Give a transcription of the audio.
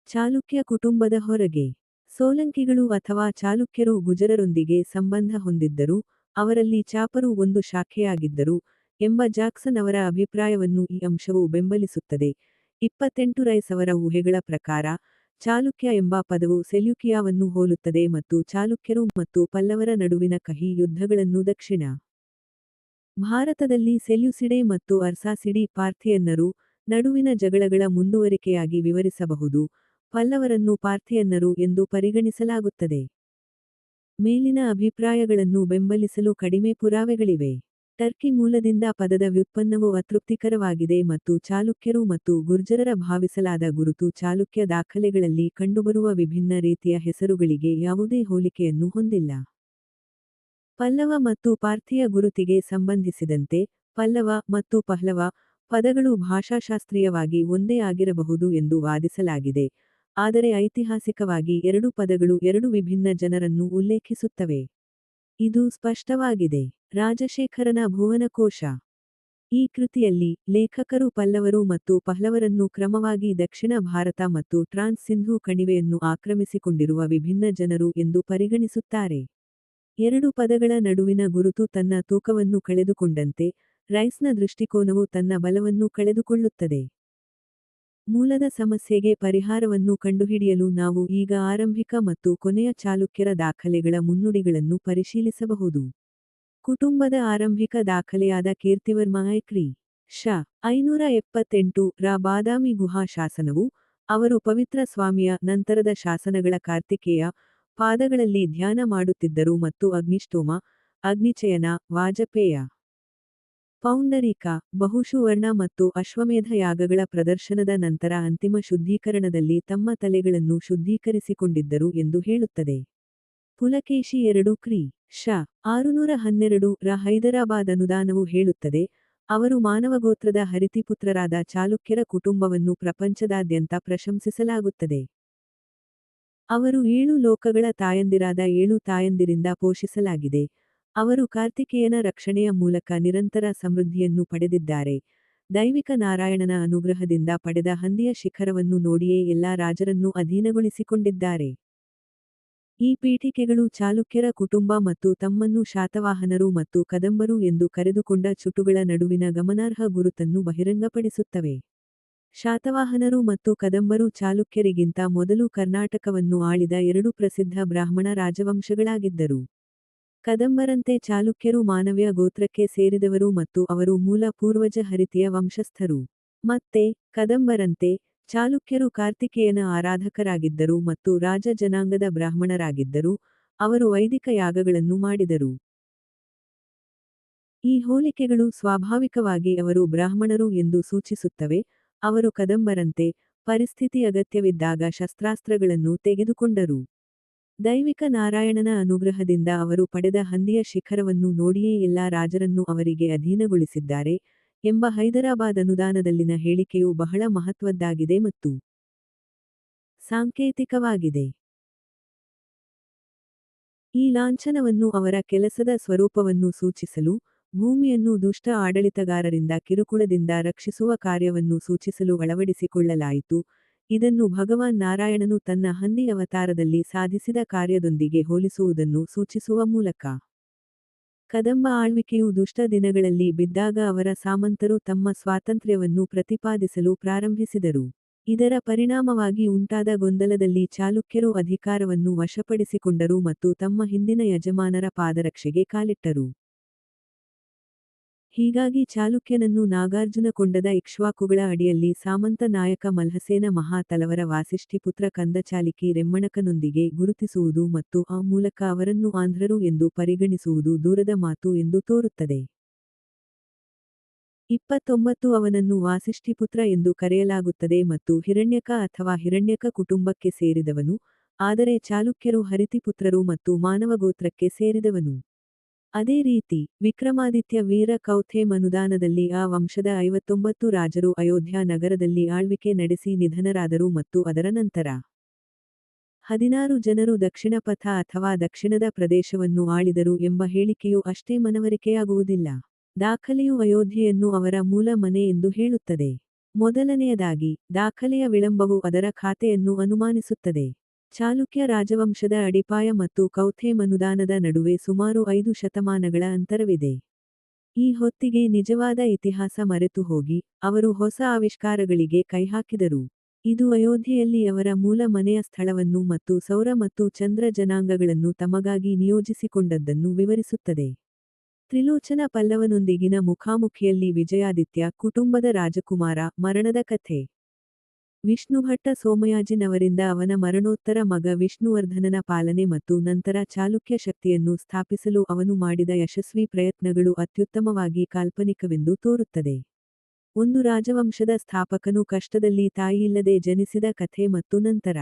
ಚಾಲುಕ್ಯ ಕುಟುಂಬದ ಹೊರಗೆ ಸೋಲಂಕಿಗಳು ಅಥವಾ ಚಾಲುಕ್ಯರು ಗುಜರರೊಂದಿಗೆ ಸಂಬಂಧ ಹೊಂದಿದ್ದರು, ಅವರಲ್ಲಿ ಚಾಪರು ಒಂದು ಶಾಖೆಯಾಗಿದ್ದರು, ಎಂಬ ಜಾಕ್ಸನ್ ಅವರ ಅಭಿಪ್ರಾಯವನ್ನು ಈ ಅಂಶವು ಬೆಂಬಲಿಸುತ್ತದೆ. 28 ರೈಸ್ ಅವರ ಊಹೆಗಳ ಪ್ರಕಾರ, ಚಾಲುಕ್ಯ ಎಂಬ ಪದವು ಸೆಲ್ಯೂಕಿಯಾವನ್ನು ಹೋಲುತ್ತದೆ ಮತ್ತು ಚಾಲುಕ್ಯರು ಮತ್ತು ಪಲ್ಲವರ ನಡುವಿನ ಕಹಿ ಯುದ್ಧಗಳನ್ನು ದಕ್ಷಿಣ ಭಾರತದಲ್ಲಿ ಸೆಲ್ಯೂಸಿಡೆ ಮತ್ತು ಅರ್ಸಾಸಿಡಿ ಪಾರ್ಥಿಯನ್ನರು ನಡುವಿನ ಜಗಳಗಳ ಮುಂದುವರಿಕೆಯಾಗಿ ವಿವರಿಸಬಹುದು. ಪಲ್ಲವರನ್ನು ಪಾರ್ಥಿಯನ್ನರು ಎಂದು ಪರಿಗಣಿಸಲಾಗುತ್ತದೆ. ಮೇಲಿನ ಅಭಿಪ್ರಾಯಗಳನ್ನು ಬೆಂಬಲಿಸಲು ಕಡಿಮೆ ಪುರಾವೆಗಳಿವೆ. ಟರ್ಕಿ ಮೂಲದಿಂದ ಪದದ ವ್ಯುತ್ಪನ್ನವು ಅತೃಪ್ತಿಕರವಾಗಿದೆ ಮತ್ತು ಚಾಲುಕ್ಯರು ಮತ್ತು ಗುರ್ಜರರ ಭಾವಿಸಲಾದ ಗುರುತು ಚಾಲುಕ್ಯ ದಾಖಲೆಗಳಲ್ಲಿ ಕಂಡುಬರುವ ವಿಭಿನ್ನ ರೀತಿಯ ಹೆಸರುಗಳಿಗೆ ಯಾವುದೇ ಹೋಲಿಕೆಯನ್ನು ಹೊಂದಿಲ್ಲ. ಪಲ್ಲವ ಮತ್ತು ಪಾರ್ಥಿಯ ಗುರುತಿಗೆ ಸಂಬಂಧಿಸಿದಂತೆ, ಪಲ್ಲವ ಮತ್ತು ಪಹ್ಲವ ಪದಗಳು ಭಾಷಾಶಾಸ್ತ್ರೀಯವಾಗಿ ಒಂದೇ ಆಗಿರಬಹುದು ಎಂದು ವಾದಿಸಲಾಗಿದೆ, ಆದರೆ ಐತಿಹಾಸಿಕವಾಗಿ ಎರಡೂ ಪದಗಳು ಎರಡು ವಿಭಿನ್ನ ಜನರನ್ನು ಉಲ್ಲೇಖಿಸುತ್ತವೆ. ಇದು ಸ್ಪಷ್ಟವಾಗಿದೆ. ರಾಜಶೇಖರನ ಭುವನಕೋಶ. ಈ ಕೃತಿಯಲ್ಲಿ, ಲೇಖಕರು ಪಲ್ಲವರು ಮತ್ತು ಪಹ್ಲವರನ್ನು ಕ್ರಮವಾಗಿ ದಕ್ಷಿಣ ಭಾರತ ಮತ್ತು ಟ್ರಾನ್ಸ್ ಸಿಂಧೂ ಕಣಿವೆಯನ್ನು ಆಕ್ರಮಿಸಿಕೊಂಡಿರುವ ವಿಭಿನ್ನ ಜನರು ಎಂದು ಪರಿಗಣಿಸುತ್ತಾರೆ. ಎರಡು ಪದಗಳ ನಡುವಿನ ಗುರುತು ತನ್ನ ತೂಕವನ್ನು ಕಳೆದುಕೊಂಡಂತೆ, ರೈಸ್ನ ದೃಷ್ಟಿಕೋನವು ತನ್ನ ಬಲವನ್ನು ಕಳೆದುಕೊಳ್ಳುತ್ತದೆ. ಮೂಲದ ಸಮಸ್ಯೆಗೆ ಪರಿಹಾರವನ್ನು ಕಂಡುಹಿಡಿಯಲು ನಾವು ಈಗ ಆರಂಭಿಕ ಮತ್ತು ಕೊನೆಯ ಚಾಲುಕ್ಯರ ದಾಖಲೆಗಳ ಮುನ್ನುಡಿಗಳನ್ನು ಪರಿಶೀಲಿಸಬಹುದು. ಕುಟುಂಬದ ಆರಂಭಿಕ ದಾಖಲೆಯಾದ ಕೀರ್ತಿವರ್ಮ ಕ್ರಿ. ಶ. 578 ರ ಬಾದಾಮಿ ಗುಹಾ ಶಾಸನವು, ಅವರು ಪವಿತ್ರ ಸ್ವಾಮಿಯ ನಂತರದ ಶಾಸನಗಳ ಕಾರ್ತಿಕೇಯ ಪಾದಗಳಲ್ಲಿ ಧ್ಯಾನ ಮಾಡುತ್ತಿದ್ದರು ಮತ್ತು ಅಗ್ನಿಷ್ಟೋಮ, ಅಗ್ನಿಚಯನ, ವಾಜಪೇಯ, ಪೌಂಡರೀಕ, ಬಹುಶುವರ್ಣ ಮತ್ತು ಅಶ್ವಮೇಧ ಯಾಗಗಳ ಪ್ರದರ್ಶನದ ನಂತರ ಅಂತಿಮ ಶುದ್ಧೀಕರಣದಲ್ಲಿ ತಮ್ಮ ತಲೆಗಳನ್ನು ಶುದ್ಧೀಕರಿಸಿಕೊಂಡಿದ್ದರು ಎಂದು ಹೇಳುತ್ತದೆ. ಪುಲಕೇಶಿ 2 ಕ್ರಿ. ಶ. 612 ರ ಹೈದರಾಬಾದ್ ಅನುದಾನವು ಹೇಳುತ್ತದೆ, ಅವರು ಮಾನವಗೋತ್ರದ ಹರಿತಿಪುತ್ರರಾದ ಚಾಲುಕ್ಯರ ಕುಟುಂಬವನ್ನು ಪ್ರಪಂಚದಾದ್ಯಂತ ಪ್ರಶಂಸಿಸಲಾಗುತ್ತದೆ. ಅವರು 7 ಲೋಕಗಳ ತಾಯಂದಿರಾದ 7 ತಾಯಂದಿರಿಂದ ಪೋಷಿಸಲಾಗಿದೆ. ಅವರು ಕಾರ್ತಿಕೇಯನ ರಕ್ಷಣೆಯ ಮೂಲಕ ನಿರಂತರ ಸಮೃದ್ಧಿಯನ್ನು ಪಡೆದಿದ್ದಾರೆ. ದೈವಿಕ ನಾರಾಯಣನ ಅನುಗ್ರಹದಿಂದ ಪಡೆದ ಹಂದಿಯ ಶಿಖರವನ್ನು ನೋಡಿಯೇ ಎಲ್ಲಾ ರಾಜರನ್ನು ಅಧೀನಗೊಳಿಸಿಕೊಂಡಿದ್ದಾರೆ. ಈ ಪೀಠಿಕೆಗಳು ಚಾಲುಕ್ಯರ ಕುಟುಂಬ ಮತ್ತು ತಮ್ಮನ್ನು ಶಾತವಾಹನರು ಮತ್ತು ಕದಂಬರು ಎಂದು ಕರೆದುಕೊಂಡ ಚುಟುಗಳ ನಡುವಿನ ಗಮನಾರ್ಹ ಗುರುತನ್ನು ಬಹಿರಂಗಪಡಿಸುತ್ತವೆ. ಶಾತವಾಹನರು ಮತ್ತು ಕದಂಬರು ಚಾಲುಕ್ಯರಿಗಿಂತ ಮೊದಲು ಕರ್ನಾಟಕವನ್ನು ಆಳಿದ ಎರಡು ಪ್ರಸಿದ್ಧ ಬ್ರಾಹ್ಮಣ ರಾಜವಂಶಗಳಾಗಿದ್ದರು. ಕದಂಬರಂತೆ ಚಾಲುಕ್ಯರು ಮಾನವ್ಯ ಗೋತ್ರಕ್ಕೆ ಸೇರಿದವರು ಮತ್ತು ಅವರು ಮೂಲ ಪೂರ್ವಜ ಹರಿತಿಯ ವಂಶಸ್ಥರು. ಮತ್ತೆ, ಕದಂಬರಂತೆ, ಚಾಲುಕ್ಯರು ಕಾರ್ತಿಕೇಯನ ಆರಾಧಕರಾಗಿದ್ದರು ಮತ್ತು ರಾಜ ಜನಾಂಗದ ಬ್ರಾಹ್ಮಣರಾಗಿದ್ದರು, ಅವರು ವೈದಿಕ ಯಾಗಗಳನ್ನು ಮಾಡಿದರು. ಈ ಹೋಲಿಕೆಗಳು ಸ್ವಾಭಾವಿಕವಾಗಿ ಅವರು ಬ್ರಾಹ್ಮಣರು ಎಂದು ಸೂಚಿಸುತ್ತವೆ, ಅವರು ಕದಂಬರಂತೆ, ಪರಿಸ್ಥಿತಿ ಅಗತ್ಯವಿದ್ದಾಗ ಶಸ್ತ್ರಾಸ್ತ್ರಗಳನ್ನು ತೆಗೆದುಕೊಂಡರು. ದೈವಿಕ ನಾರಾಯಣನ ಅನುಗ್ರಹದಿಂದ ಅವರು ಪಡೆದ ಹಂದಿಯ ಶಿಖರವನ್ನು ನೋಡಿಯೇ ಎಲ್ಲಾ ರಾಜರನ್ನು ಅವರಿಗೆ ಅಧೀನಗೊಳಿಸಿದ್ದಾರೆ, ಎಂಬ ಹೈದರಾಬಾದ್ ಅನುದಾನದಲ್ಲಿನ ಹೇಳಿಕೆಯು ಬಹಳ ಮಹತ್ವದ್ದಾಗಿದೆ ಮತ್ತು ಸಾಂಕೇತಿಕವಾಗಿದೆ. ಈ ಲಾಂಛನವನ್ನು ಅವರ ಕೆಲಸದ ಸ್ವರೂಪವನ್ನು ಸೂಚಿಸಲು, ಭೂಮಿಯನ್ನು ದುಷ್ಟ ಆಡಳಿತಗಾರರಿಂದ ಕಿರುಕುಳದಿಂದ ರಕ್ಷಿಸುವ ಕಾರ್ಯವನ್ನು ಸೂಚಿಸಲು ಅಳವಡಿಸಿಕೊಳ್ಳಲಾಯಿತು. ಇದನ್ನು ಭಗವಾನ್ ನಾರಾಯಣನು ತನ್ನ ಹಂದಿ ಅವತಾರದಲ್ಲಿ ಸಾಧಿಸಿದ ಕಾರ್ಯದೊಂದಿಗೆ ಹೋಲಿಸುವುದನ್ನು ಸೂಚಿಸುವ ಮೂಲಕ. ಕದಂಬ ಆಳ್ವಿಕೆಯು ದುಷ್ಟ ದಿನಗಳಲ್ಲಿ ಬಿದ್ದಾಗ ಅವರ ಸಾಮಂತರು ತಮ್ಮ ಸ್ವಾತಂತ್ರ್ಯವನ್ನು ಪ್ರತಿಪಾದಿಸಲು ಪ್ರಾರಂಭಿಸಿದರು. ಇದರ ಪರಿಣಾಮವಾಗಿ ಉಂಟಾದ ಗೊಂದಲದಲ್ಲಿ ಚಾಲುಕ್ಯರು ಅಧಿಕಾರವನ್ನು ವಶಪಡಿಸಿಕೊಂಡರು ಮತ್ತು ತಮ್ಮ ಹಿಂದಿನ ಯಜಮಾನರ ಪಾದರಕ್ಷೆಗೆ ಕಾಲಿಟ್ಟರು. ಹೀಗಾಗಿ ಚಾಲುಕ್ಯನನ್ನು ನಾಗಾರ್ಜುನಕೊಂಡದ ಇಕ್ಷ್ವಾಕುಗಳ ಅಡಿಯಲ್ಲಿ ಸಾಮಂತ ನಾಯಕ ಮಲ್ಹಸೇನ ಮಹಾ ತಲವರ ವಾಸಿಷ್ಠಿಪುತ್ರ ಕಂದಚಾಲಿಕಿ ರೆಮ್ಮಣಕನೊಂದಿಗೆ ಗುರುತಿಸುವುದು ಮತ್ತು ಆ ಮೂಲಕ ಅವರನ್ನು ಆಂಧ್ರರು ಎಂದು ಪರಿಗಣಿಸುವುದು ದೂರದ ಮಾತು ಎಂದು ತೋರುತ್ತದೆ. 29 ಅವನನ್ನು ವಾಸಿಷ್ಠಿಪುತ್ರ ಎಂದು ಕರೆಯಲಾಗುತ್ತದೆ ಮತ್ತು ಹಿರಣ್ಯಕ ಅಥವಾ ಹಿರಣ್ಯಕ ಕುಟುಂಬಕ್ಕೆ ಸೇರಿದವನು, ಆದರೆ ಚಾಲುಕ್ಯರು ಹರಿತಿಪುತ್ರರು ಮತ್ತು ಮಾನವಗೋತ್ರಕ್ಕೆ ಸೇರಿದವನು. ಅದೇ ರೀತಿ, ವಿಕ್ರಮಾದಿತ್ಯ ವೀರ ಕೌಥೇಮ್ ಅನುದಾನದಲ್ಲಿ ಆ ವಂಶದ 59 ರಾಜರು ಅಯೋಧ್ಯ ನಗರದಲ್ಲಿ ಆಳ್ವಿಕೆ ನಡೆಸಿ ನಿಧನರಾದರು ಮತ್ತು ಅದರ ನಂತರ 16 ಜನರು ದಕ್ಷಿಣಪಥ ಅಥವಾ ದಕ್ಷಿಣದ ಪ್ರದೇಶವನ್ನು ಆಳಿದರು ಎಂಬ ಹೇಳಿಕೆಯು ಅಷ್ಟೇ ಮನವರಿಕೆಯಾಗುವುದಿಲ್ಲ. ದಾಖಲೆಯು ಅಯೋಧ್ಯೆಯನ್ನು ಅವರ ಮೂಲ ಮನೆ ಎಂದು ಹೇಳುತ್ತದೆ. ಮೊದಲನೆಯದಾಗಿ, ದಾಖಲೆಯ ವಿಳಂಬವು ಅದರ ಖಾತೆಯನ್ನು ಅನುಮಾನಿಸುತ್ತದೆ. ಚಾಲುಕ್ಯ ರಾಜವಂಶದ ಅಡಿಪಾಯ ಮತ್ತು ಕೌಥೆ ಮನುದಾನದ ನಡುವೆ ಸುಮಾರು 5 ಶತಮಾನಗಳ ಅಂತರವಿದೆ. ಈ ಹೊತ್ತಿಗೆ ನಿಜವಾದ ಇತಿಹಾಸ ಮರೆತುಹೋಗಿ, ಅವರು ಹೊಸ ಆವಿಷ್ಕಾರಗಳಿಗೆ ಕೈಹಾಕಿದರು. ಇದು ಅಯೋಧ್ಯೆಯಲ್ಲಿ ಅವರ ಮೂಲ ಮನೆಯ ಸ್ಥಳವನ್ನು ಮತ್ತು ಸೌರ ಮತ್ತು ಚಂದ್ರ ಜನಾಂಗಗಳನ್ನು ತಮಗಾಗಿ ನಿಯೋಜಿಸಿಕೊಂಡದ್ದನ್ನು ವಿವರಿಸುತ್ತದೆ. ತ್ರಿಲೋಚನ ಪಲ್ಲವನೊಂದಿಗಿನ ಮುಖಾಮುಖಿಯಲ್ಲಿ ವಿಜಯಾದಿತ್ಯ ಕುಟುಂಬದ ರಾಜಕುಮಾರ ಮರಣದ ಕಥೆ. ವಿಷ್ಣುಭಟ್ಟ ಸೋಮಯಾಜಿನ್ ಅವರಿಂದ ಅವನ ಮರಣೋತ್ತರ ಮಗ ವಿಷ್ಣುವರ್ಧನನ ಪಾಲನೆ ಮತ್ತು ನಂತರ ಚಾಲುಕ್ಯ ಶಕ್ತಿಯನ್ನು ಸ್ಥಾಪಿಸಲು ಅವನು ಮಾಡಿದ ಯಶಸ್ವಿ ಪ್ರಯತ್ನಗಳು ಅತ್ಯುತ್ತಮವಾಗಿ ಕಾಲ್ಪನಿಕವೆಂದು ತೋರುತ್ತದೆ. ಒಂದು ರಾಜವಂಶದ ಸ್ಥಾಪಕನು ಕಷ್ಟದಲ್ಲಿ ತಾಯಿಯಿಲ್ಲದೆ ಜನಿಸಿದ ಕಥೆ ಮತ್ತು ನಂತರ